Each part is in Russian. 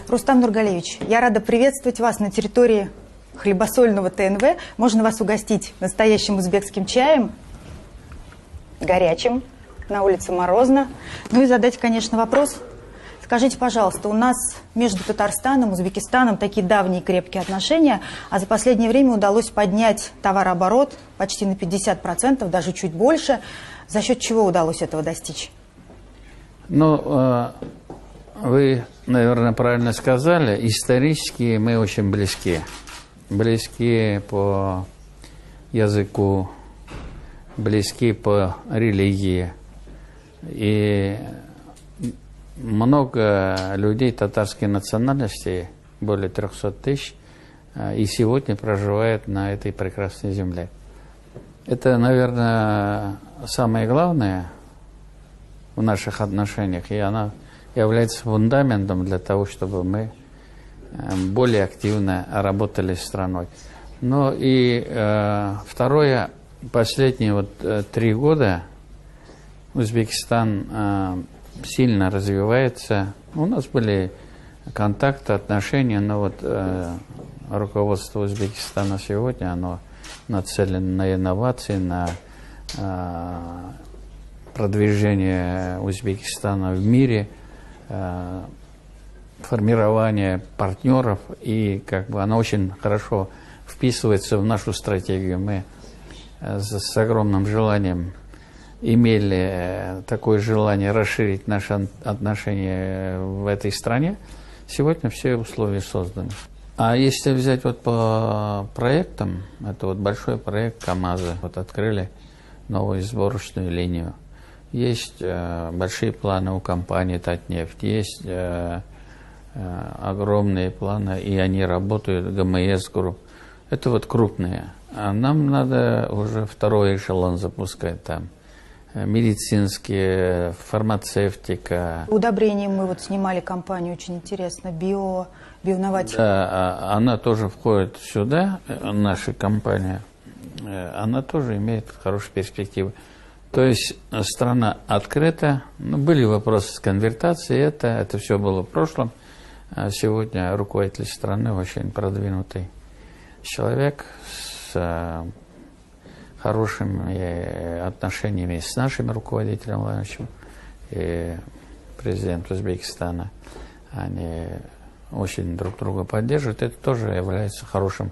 Рустам Нургалевич, я рада приветствовать вас на территории хлебосольного ТНВ. Можно вас угостить настоящим узбекским чаем, горячим, на улице морозно. Ну и задать, конечно, вопрос. Скажите, пожалуйста, у нас между Татарстаном и Узбекистаном такие давние крепкие отношения, а за последнее время удалось поднять товарооборот почти на 50%, даже чуть больше. За счет чего удалось этого достичь? Ну, вы, наверное, правильно сказали. Исторически мы очень близки. Близки по языку, близки по религии. И много людей татарской национальности, более 300 тысяч, и сегодня проживает на этой прекрасной земле. Это, наверное, самое главное в наших отношениях, и она является фундаментом для того, чтобы мы более активно работали с страной. Ну и второе, последние 3 года Узбекистан сильно развивается. У нас были контакты, отношения, но руководство Узбекистана сегодня, оно нацелено на инновации, на продвижение Узбекистана в мире, формирование партнеров, и оно очень хорошо вписывается в нашу стратегию. Мы с огромным желанием имели такое желание расширить наши отношения в этой стране. Сегодня все условия созданы. А если взять по проектам, это большой проект КАМАЗа. Открыли новую сборочную линию. Есть большие планы у компании «Татнефть», есть огромные планы, и они работают, ГМС Групп. Это крупные. А нам надо уже второй эшелон запускать там. Медицинские, фармацевтика. Удобрением мы снимали компанию, очень интересно, бионователь. Да, она тоже входит сюда, наша компания. Она тоже имеет хорошие перспективы. То есть страна открыта. Были вопросы с конвертацией, это все было в прошлом. А сегодня руководитель страны очень продвинутый человек с хорошими отношениями с нашим руководителем Владимировичем и президентом Узбекистана. Они очень друг друга поддерживают. Это тоже является хорошим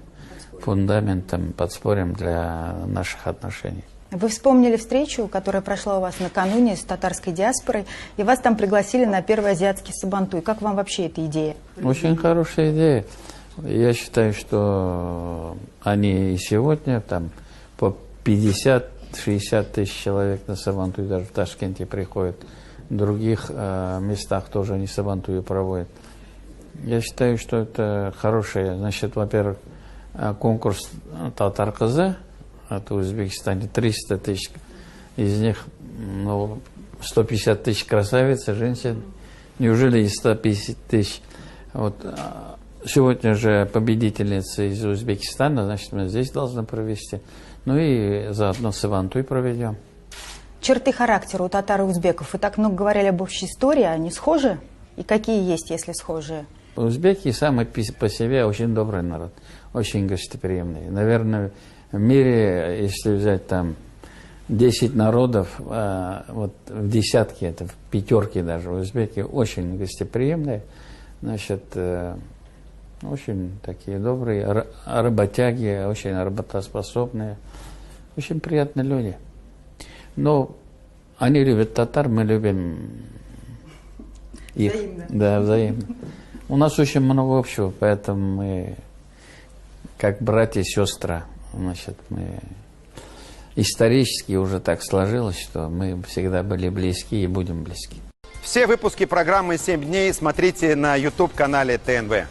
фундаментом, подспорьем для наших отношений. Вы вспомнили встречу, которая прошла у вас накануне с татарской диаспорой, и вас там пригласили на первый азиатский сабантуй. Как вам вообще эта идея? Очень хорошая идея. Я считаю, что они и сегодня там по 50-60 тысяч человек на сабантуй даже в Ташкенте приходят. В других местах тоже они сабантуи проводят. Я считаю, что это хорошее. Значит, во-первых, конкурс Татар-Кызы. Это в Узбекистане 300 тысяч. Из них 150 тысяч красавиц, женщин. Неужели и 150 тысяч? Сегодня же победительница из Узбекистана, значит, мы здесь должны провести. Ну и заодно сабантуй проведем. Черты характера у татар и узбеков. Вы так много говорили об общей истории, они схожи? И какие есть, если схожие? Узбеки сами по себе очень добрый народ, очень гостеприимный. Наверное, в мире, если взять там 10 народов, в десятке, это в 5 даже, узбеки очень гостеприимные, значит, очень такие добрые, работяги, очень работоспособные, очень приятные люди. Но они любят татар, мы любим их. Взаимно. Да, взаимно. У нас очень много общего, поэтому мы, как братья и сестры, значит, мы исторически уже так сложилось, что мы всегда были близки и будем близки. Все выпуски программы «7 дней» смотрите на YouTube-канале ТНВ.